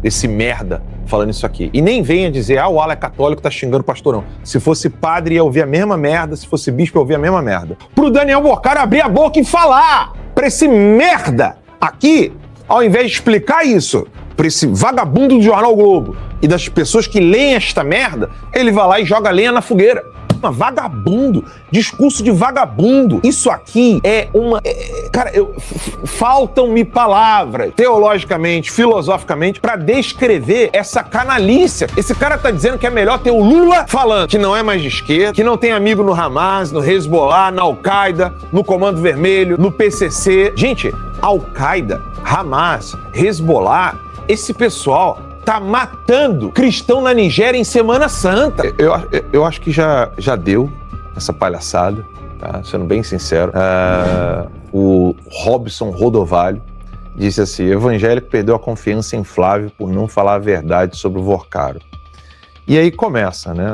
desse merda falando isso aqui. E nem venha dizer, o Ala é católico, tá xingando o pastor, não. Se fosse padre, ia ouvir a mesma merda. Se fosse bispo, ia ouvir a mesma merda. Pro Daniel Vorcaro abrir a boca e falar pra esse merda aqui, ao invés de explicar isso pra esse vagabundo do Jornal o Globo e das pessoas que leem esta merda, ele vai lá e joga lenha na fogueira. Vagabundo, discurso de vagabundo. Isso aqui é uma... Cara, faltam-me palavras, teologicamente, filosoficamente, pra descrever essa canalice. Esse cara tá dizendo que é melhor ter o Lula falando que não é mais de esquerda, que não tem amigo no Hamas, no Hezbollah, na Al-Qaeda, no Comando Vermelho, no PCC. Gente, Al-Qaeda, Hamas, Hezbollah, esse pessoal tá matando cristão na Nigéria em Semana Santa. Eu acho que já deu essa palhaçada, tá? Sendo bem sincero. O Robson Rodovalho disse assim: evangélico perdeu a confiança em Flávio por não falar a verdade sobre o Vorcaro. E aí começa, né?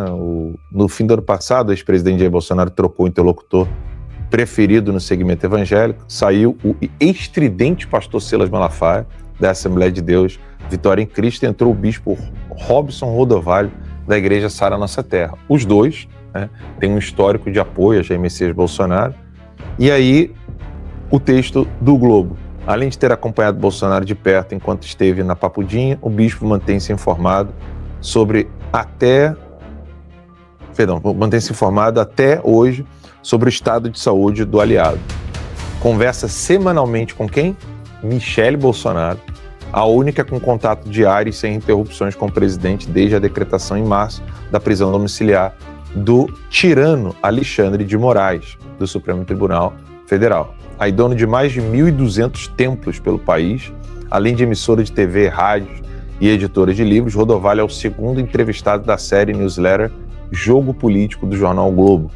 No fim do ano passado, o ex-presidente Jair Bolsonaro trocou o interlocutor preferido no segmento evangélico, saiu o estridente pastor Silas Malafaia, da Assembleia de Deus, Vitória em Cristo, entrou o bispo Robson Rodovalho, da Igreja Sara Nossa Terra. Os dois, né, têm um histórico de apoio a Jair Messias Bolsonaro. E aí, o texto do Globo. Além de ter acompanhado Bolsonaro de perto enquanto esteve na Papudinha, o bispo mantém-se informado até hoje sobre o estado de saúde do aliado. Conversa semanalmente com quem? Michele Bolsonaro, a única com contato diário e sem interrupções com o presidente desde a decretação em março da prisão domiciliar do tirano Alexandre de Moraes, do Supremo Tribunal Federal. Aí, dono de mais de 1.200 templos pelo país, além de emissora de TV, rádios e editora de livros, Rodovalho é o segundo entrevistado da série newsletter Jogo Político do Jornal o Globo,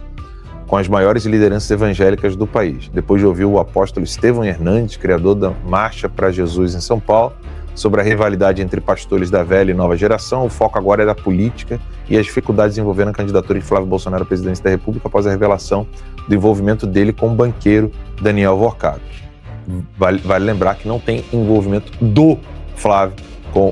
com as maiores lideranças evangélicas do país. Depois de ouvir o apóstolo Estevão Hernandes, criador da Marcha para Jesus em São Paulo, sobre a rivalidade entre pastores da velha e nova geração, o foco agora é da política e as dificuldades envolvendo a candidatura de Flávio Bolsonaro à presidência da República após a revelação do envolvimento dele com o banqueiro Daniel Vorcaro. Vale lembrar que não tem envolvimento do Flávio com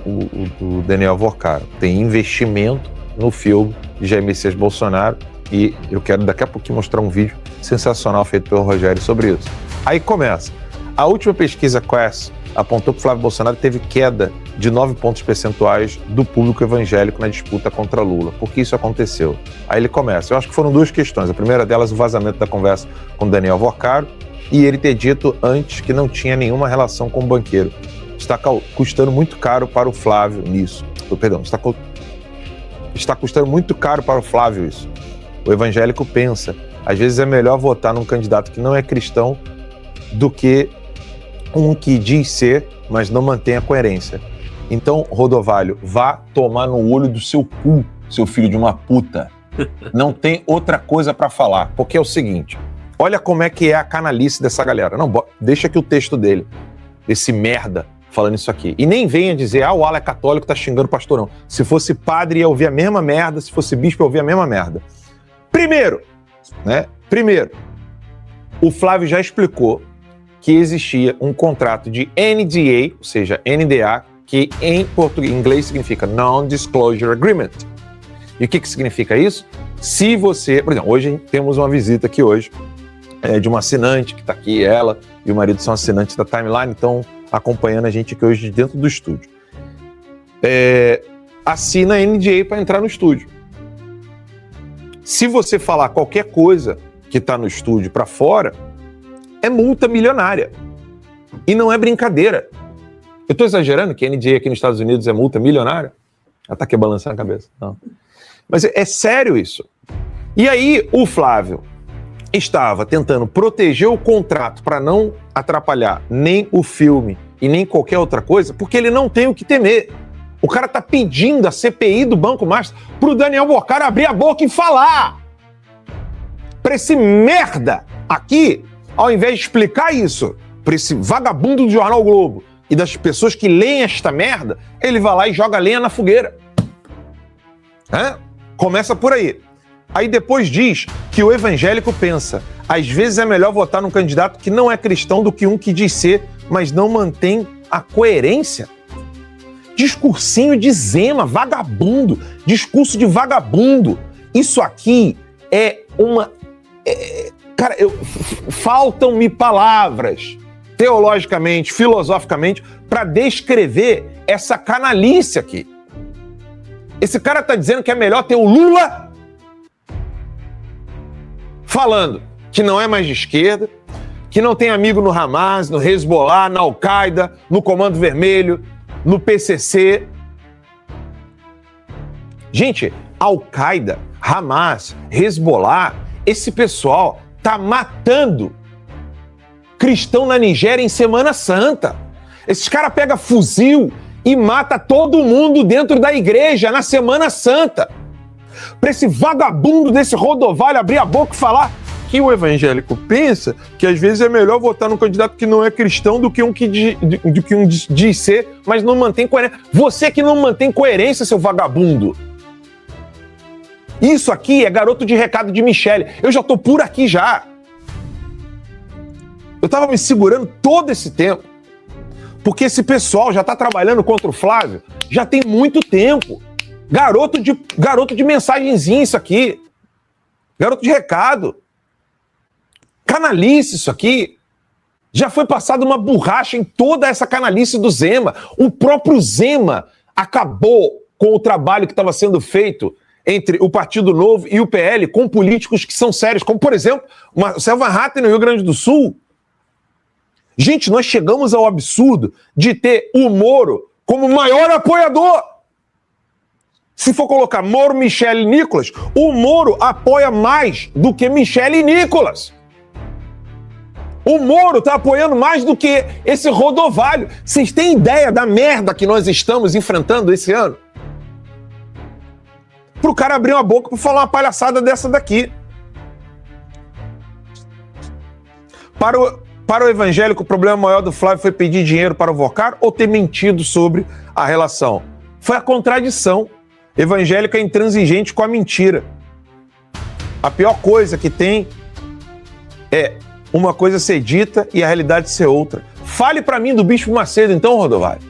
o Daniel Vorcaro. Tem investimento no filme de Jair Messias Bolsonaro, e eu quero daqui a pouquinho mostrar um vídeo sensacional feito pelo Rogério sobre isso. Aí começa. A última pesquisa Quest apontou que Flávio Bolsonaro teve queda de 9 pontos percentuais do público evangélico na disputa contra Lula. Por que isso aconteceu? Aí ele começa. Eu acho que foram duas questões. A primeira delas, o vazamento da conversa com Daniel Vorcaro e ele ter dito antes que não tinha nenhuma relação com o banqueiro. Está custando muito caro para o Flávio nisso. Perdão, está custando muito caro para o Flávio isso. O evangélico pensa, às vezes é melhor votar num candidato que não é cristão do que um que diz ser, mas não mantém a coerência. Então, Rodovalho, vá tomar no olho do seu cu, seu filho de uma puta. Não tem outra coisa pra falar, porque é o seguinte, olha como é que é a canalice dessa galera. Não, deixa aqui o texto dele, esse merda falando isso aqui. E nem venha dizer, o Ala é católico, tá xingando o pastor, não. Se fosse padre, ia ouvir a mesma merda, se fosse bispo, ia ouvir a mesma merda. Primeiro, o Flávio já explicou que existia um contrato de NDA, ou seja, NDA, que em português, em inglês significa Non-Disclosure Agreement. E o que significa isso? Se você, por exemplo, hoje temos uma visita aqui hoje de uma assinante que está aqui, ela e o marido são assinantes da Timeline, estão acompanhando a gente aqui hoje dentro do estúdio. Assina NDA para entrar no estúdio. Se você falar qualquer coisa que está no estúdio para fora, é multa milionária. E não é brincadeira. Eu estou exagerando que NDA aqui nos Estados Unidos é multa milionária? Ela está aqui balançando a cabeça. Não. Mas é sério isso. E aí o Flávio estava tentando proteger o contrato para não atrapalhar nem o filme e nem qualquer outra coisa, porque ele não tem o que temer. O cara tá pedindo a CPI do Banco Master pro Daniel Vorcaro abrir a boca e falar. Pra esse merda aqui, ao invés de explicar isso pra esse vagabundo do Jornal o Globo e das pessoas que leem esta merda, ele vai lá e joga lenha na fogueira. Começa por aí. Aí depois diz que o evangélico pensa, às vezes é melhor votar num candidato que não é cristão do que um que diz ser, mas não mantém a coerência. Discursinho de Zema, vagabundo, discurso de vagabundo. Isso aqui é uma... cara, faltam-me palavras, teologicamente, filosoficamente, para descrever essa canalice aqui. Esse cara tá dizendo que é melhor ter o Lula falando que não é mais de esquerda, que não tem amigo no Hamas, no Hezbollah, na Al-Qaeda, no Comando Vermelho, no PCC. Gente, Al-Qaeda, Hamas, Hezbollah, esse pessoal tá matando cristão na Nigéria em Semana Santa. Esses caras pegam fuzil e mata todo mundo dentro da igreja na Semana Santa. Para esse vagabundo desse Rodovalho abrir a boca e falar que o evangélico pensa que às vezes é melhor votar num candidato que não é cristão do que um que diz ser, mas não mantém coerência. Você que não mantém coerência, seu vagabundo. Isso aqui é garoto de recado de Michele. Eu já tô por aqui já. Eu tava me segurando todo esse tempo, porque esse pessoal já tá trabalhando contra o Flávio já tem muito tempo. Garoto de mensagenzinha isso aqui. Garoto de recado. Canalice isso aqui. Já foi passada uma borracha em toda essa canalice do Zema. O próprio Zema acabou com o trabalho que estava sendo feito entre o Partido Novo e o PL com políticos que são sérios, como, por exemplo, Marcel Van Hatten no Rio Grande do Sul. Gente, nós chegamos ao absurdo de ter o Moro como maior apoiador. Se for colocar Moro, Michele e Nicolas, o Moro apoia mais do que Michele e Nicolas. O Moro está apoiando mais do que esse Rodovalho. Vocês têm ideia da merda que nós estamos enfrentando esse ano? Pro cara abrir uma boca para falar uma palhaçada dessa daqui. Para o evangélico, o problema maior do Flávio foi pedir dinheiro para o Vocar ou ter mentido sobre a relação? Foi a contradição. Evangélico é intransigente com a mentira. A pior coisa que tem é uma coisa ser dita e a realidade ser outra. Fale para mim do Bispo Macedo, então, Rodovalho.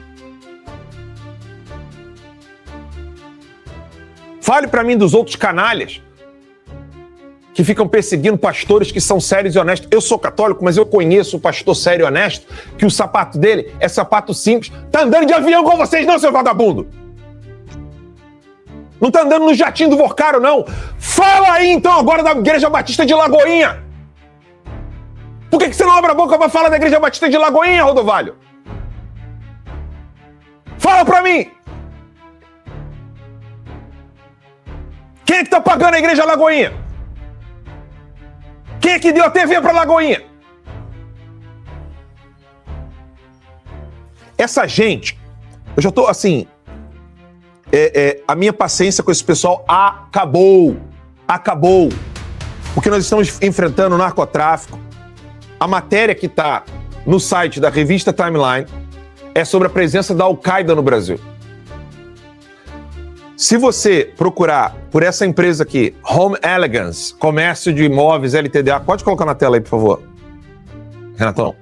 Fale para mim dos outros canalhas que ficam perseguindo pastores que são sérios e honestos. Eu sou católico, mas eu conheço o pastor sério e honesto que o sapato dele é sapato simples. Tá andando de avião com vocês não, seu vagabundo! Não tá andando no jatinho do Vocaro, não. Fala aí, então, agora da Igreja Batista de Lagoinha. Por que você não abre a boca pra falar da Igreja Batista de Lagoinha, Rodovalho? Fala pra mim. Quem é que tá pagando a Igreja Lagoinha? Quem é que deu a TV pra Lagoinha? Essa gente, eu já tô assim... a minha paciência com esse pessoal acabou. Acabou. Porque nós estamos enfrentando o narcotráfico. A matéria que está no site da revista Timeline é sobre a presença da Al-Qaeda no Brasil. Se você procurar por essa empresa aqui, Home Elegance, Comércio de Imóveis, LTDA, pode colocar na tela aí, por favor, Renatão.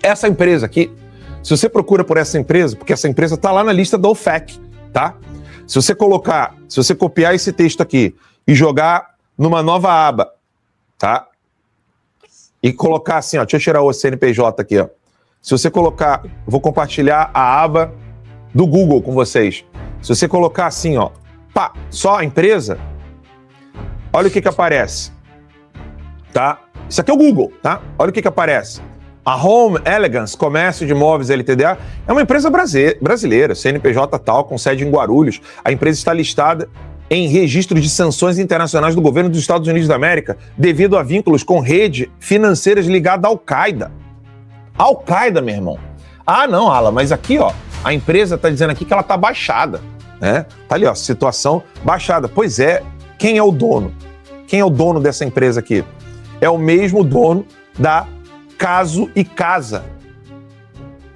Essa empresa aqui, se você procura por essa empresa, porque essa empresa está lá na lista da OFAC, tá? Se você copiar esse texto aqui e jogar numa nova aba, tá? E colocar assim, ó, deixa eu tirar o CNPJ aqui, ó. Se você colocar, vou compartilhar a aba do Google com vocês. Se você colocar assim, ó, pá, só a empresa, olha o que aparece, tá? Isso aqui é o Google, tá? Olha o que aparece. A Home Elegance, Comércio de Imóveis LTDA, é uma empresa brasileira, CNPJ tal, com sede em Guarulhos. A empresa está listada em registro de sanções internacionais do governo dos Estados Unidos da América devido a vínculos com redes financeiras ligadas à Al-Qaeda. Al-Qaeda, meu irmão. Ah, não, Alan, mas aqui, ó, a empresa está dizendo aqui que ela está baixada, né? Tá ali, ó, situação baixada. Pois é, quem é o dono? Quem é o dono dessa empresa aqui? É o mesmo dono da Caso e Casa.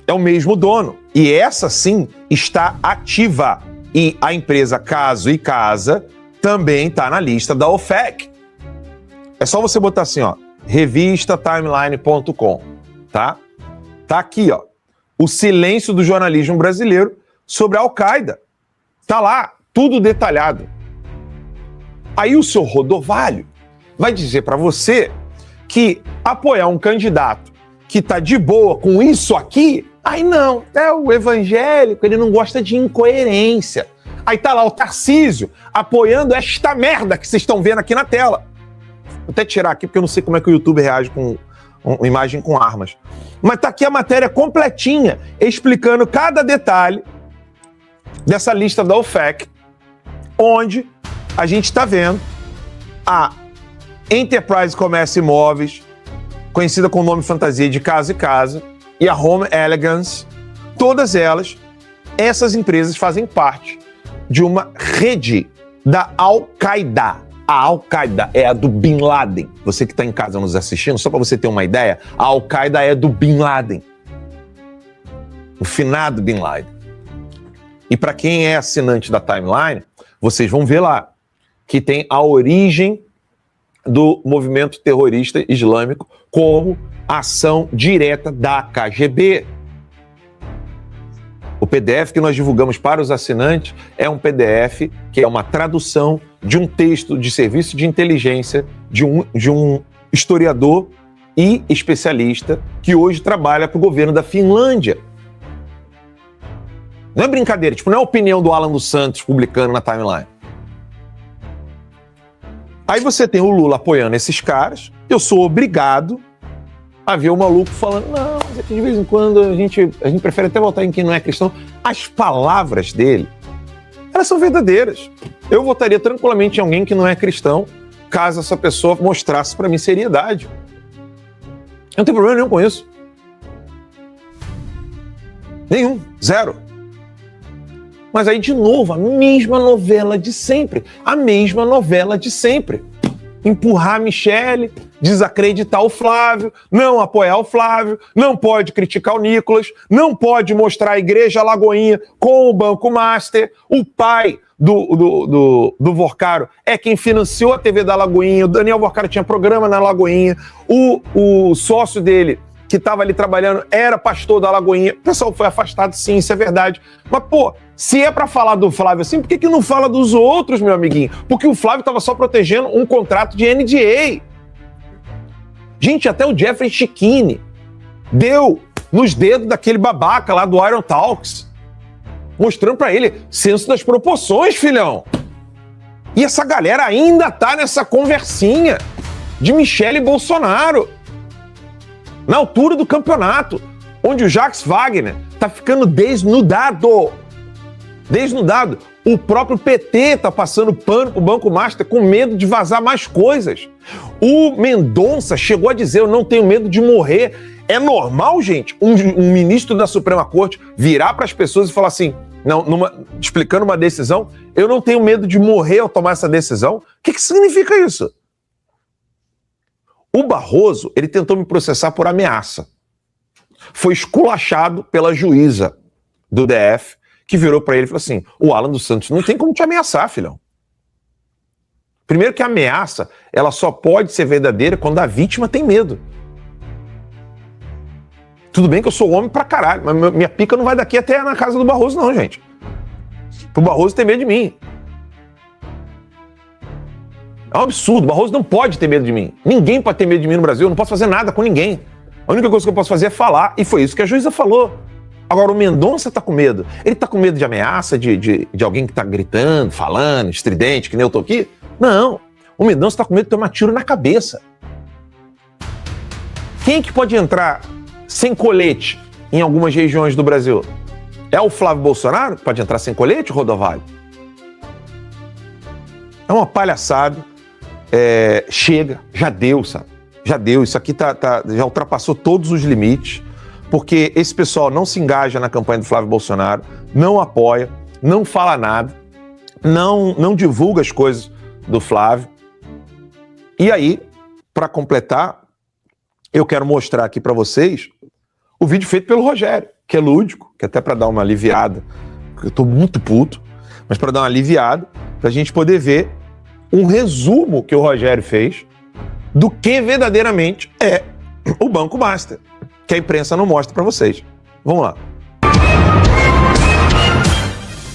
É o mesmo dono. E essa, sim, está ativa. E a empresa Caso e Casa também está na lista da OFAC. É só você botar assim, ó, revistatimeline.com, tá? Tá aqui, ó, o silêncio do jornalismo brasileiro sobre a Al-Qaeda. Tá lá, tudo detalhado. Aí o seu Rodovalho vai dizer para você que apoiar um candidato que tá de boa com isso aqui, aí não, é o evangélico, ele não gosta de incoerência. Aí tá lá o Tarcísio apoiando esta merda que vocês estão vendo aqui na tela. Vou até tirar aqui porque eu não sei como é que o YouTube reage com imagem com armas. Mas tá aqui a matéria completinha, explicando cada detalhe dessa lista da OFAC, onde a gente está vendo a Enterprise Comércio Imóveis, conhecida com o nome fantasia de Casa e Casa, e a Home Elegance, todas elas, essas empresas fazem parte de uma rede da Al-Qaeda. A Al-Qaeda é a do Bin Laden. Você que está em casa nos assistindo, só para você ter uma ideia, a Al-Qaeda é do Bin Laden. O finado Bin Laden. E para quem é assinante da Timeline, vocês vão ver lá que tem a origem do movimento terrorista islâmico como ação direta da KGB. O PDF que nós divulgamos para os assinantes é um PDF que é uma tradução de um texto de serviço de inteligência de um historiador e especialista que hoje trabalha para o governo da Finlândia. Não é brincadeira, não é a opinião do Alan dos Santos publicando na Timeline. Aí você tem o Lula apoiando esses caras, eu sou obrigado a ver o maluco falando, não, mas é que de vez em quando a gente prefere até votar em quem não é cristão. As palavras dele, elas são verdadeiras. Eu votaria tranquilamente em alguém que não é cristão, caso essa pessoa mostrasse para mim seriedade. Eu não tenho problema nenhum com isso. Nenhum, zero. Mas aí, de novo, a mesma novela de sempre. A mesma novela de sempre. Empurrar a Michele, desacreditar o Flávio, não apoiar o Flávio, não pode criticar o Nicolas, não pode mostrar a Igreja Lagoinha com o Banco Master. O pai do Vorcaro é quem financiou a TV da Lagoinha. O Daniel Vorcaro tinha programa na Lagoinha. O sócio dele, que estava ali trabalhando, era pastor da Lagoinha. O pessoal foi afastado, sim, isso é verdade. Mas, pô, se é pra falar do Flávio assim, por que não fala dos outros, meu amiguinho? Porque o Flávio tava só protegendo um contrato de NDA. Gente, até o Jeffrey Chiquini deu nos dedos daquele babaca lá do Iron Talks, mostrando pra ele senso das proporções, filhão. E essa galera ainda tá nessa conversinha de Michele e Bolsonaro. Na altura do campeonato, onde o Jacques Wagner tá ficando desnudado. Desnudado. O próprio PT tá passando pano pro Banco Master com medo de vazar mais coisas. O Mendonça chegou a dizer, eu não tenho medo de morrer. É normal, gente, um ministro da Suprema Corte virar para as pessoas e falar assim, explicando uma decisão, eu não tenho medo de morrer ao tomar essa decisão? O que significa isso? O Barroso, ele tentou me processar por ameaça. Foi esculachado pela juíza do DF, que virou para ele e falou assim, o Alan dos Santos não tem como te ameaçar, filhão. Primeiro que a ameaça, ela só pode ser verdadeira quando a vítima tem medo. Tudo bem que eu sou homem pra caralho, mas minha pica não vai daqui até na casa do Barroso não, gente. Pro Barroso ter medo de mim. É um absurdo, o Barroso não pode ter medo de mim. Ninguém pode ter medo de mim no Brasil, eu não posso fazer nada com ninguém. A única coisa que eu posso fazer é falar, e foi isso que a juíza falou. Agora, o Mendonça tá com medo. Ele tá com medo de ameaça, de alguém que tá gritando, falando, estridente, que nem eu tô aqui? Não. O Mendonça tá com medo de tomar tiro na cabeça. Quem é que pode entrar sem colete em algumas regiões do Brasil? É o Flávio Bolsonaro que pode entrar sem colete, Rodovalho? É uma palhaçada. Chega, já deu, sabe? Já deu. Isso aqui já ultrapassou todos os limites. Porque esse pessoal não se engaja na campanha do Flávio Bolsonaro, não apoia, não fala nada, não divulga as coisas do Flávio. E aí, para completar, eu quero mostrar aqui para vocês o vídeo feito pelo Rogério, que é lúdico, que até para dar uma aliviada, eu tô muito puto, mas para dar uma aliviada, pra gente poder ver um resumo que o Rogério fez do que verdadeiramente é o Banco Master, que a imprensa não mostra para vocês. Vamos lá.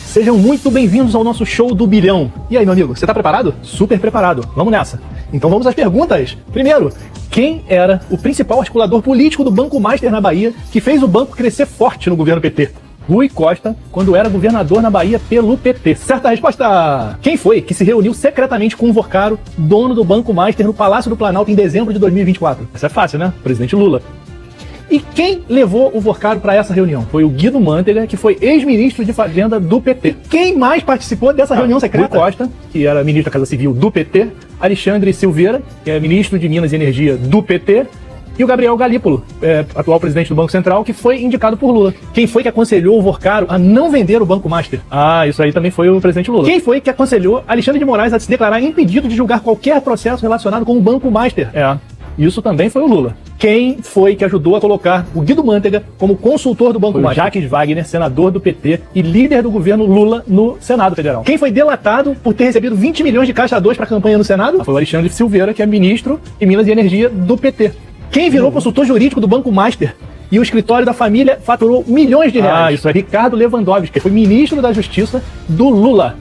Sejam muito bem-vindos ao nosso show do bilhão. E aí, meu amigo, você tá preparado? Super preparado. Vamos nessa. Então vamos às perguntas. Primeiro, quem era o principal articulador político do Banco Master na Bahia que fez o banco crescer forte no governo PT? Rui Costa, quando era governador na Bahia pelo PT. Certa resposta! Quem foi que se reuniu secretamente com o Vorcaro, dono do Banco Master, no Palácio do Planalto em dezembro de 2024? Essa é fácil, né? Presidente Lula. E quem levou o Vorcaro para essa reunião? Foi o Guido Mantega, que foi ex-ministro de Fazenda do PT. Quem mais participou dessa reunião secreta? Rui Costa, que era ministro da Casa Civil do PT, Alexandre Silveira, que é ministro de Minas e Energia do PT, e o Gabriel Galípolo, atual presidente do Banco Central, que foi indicado por Lula. Quem foi que aconselhou o Vorcaro a não vender o Banco Master? Ah, isso aí também foi o presidente Lula. Quem foi que aconselhou Alexandre de Moraes a se declarar impedido de julgar qualquer processo relacionado com o Banco Master? Isso também foi o Lula. Quem foi que ajudou a colocar o Guido Mantega como consultor do Banco Master? Jacques Wagner, senador do PT e líder do governo Lula no Senado Federal. Quem foi delatado por ter recebido 20 milhões de caixa 2 para a campanha no Senado? Foi o Alexandre Silveira, que é ministro de Minas e Energia do PT. Quem virou consultor jurídico do Banco Master e o escritório da família faturou milhões de reais? Isso é Ricardo Lewandowski, que foi ministro da Justiça do Lula.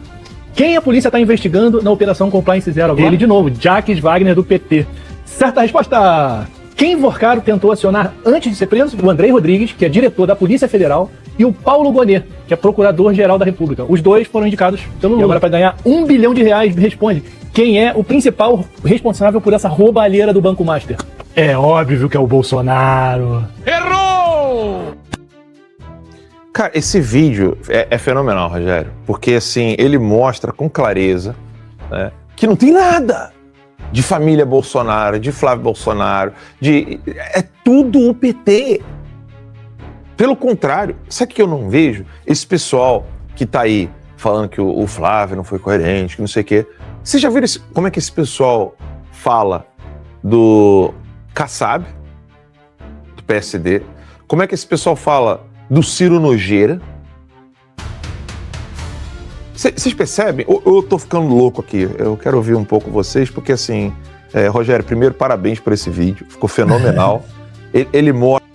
Quem a polícia está investigando na Operação Compliance Zero agora? Ele de novo, Jacques Wagner do PT. Certa resposta! Quem Vorcaro tentou acionar antes de ser preso? O Andrei Rodrigues, que é diretor da Polícia Federal, e o Paulo Gonet, que é procurador-geral da República. Os dois foram indicados pelo Lula. E agora, para ganhar R$1 bilhão, responde: quem é o principal responsável por essa roubalheira do Banco Master? É óbvio que é o Bolsonaro. Errou! Cara, esse vídeo é fenomenal, Rogério, porque assim, ele mostra com clareza, né, que não tem nada de família Bolsonaro, de Flávio Bolsonaro, é tudo o PT. Pelo contrário, sabe o que eu não vejo? Esse pessoal que tá aí falando que o Flávio não foi coerente, que não sei o quê. Vocês já viram como é que esse pessoal fala do Kassab, do PSD? Como é que esse pessoal fala do Ciro Nogueira? Vocês percebem? Eu tô ficando louco aqui. Eu quero ouvir um pouco vocês, porque assim, Rogério, primeiro, parabéns por esse vídeo. Ficou fenomenal. Ele mostra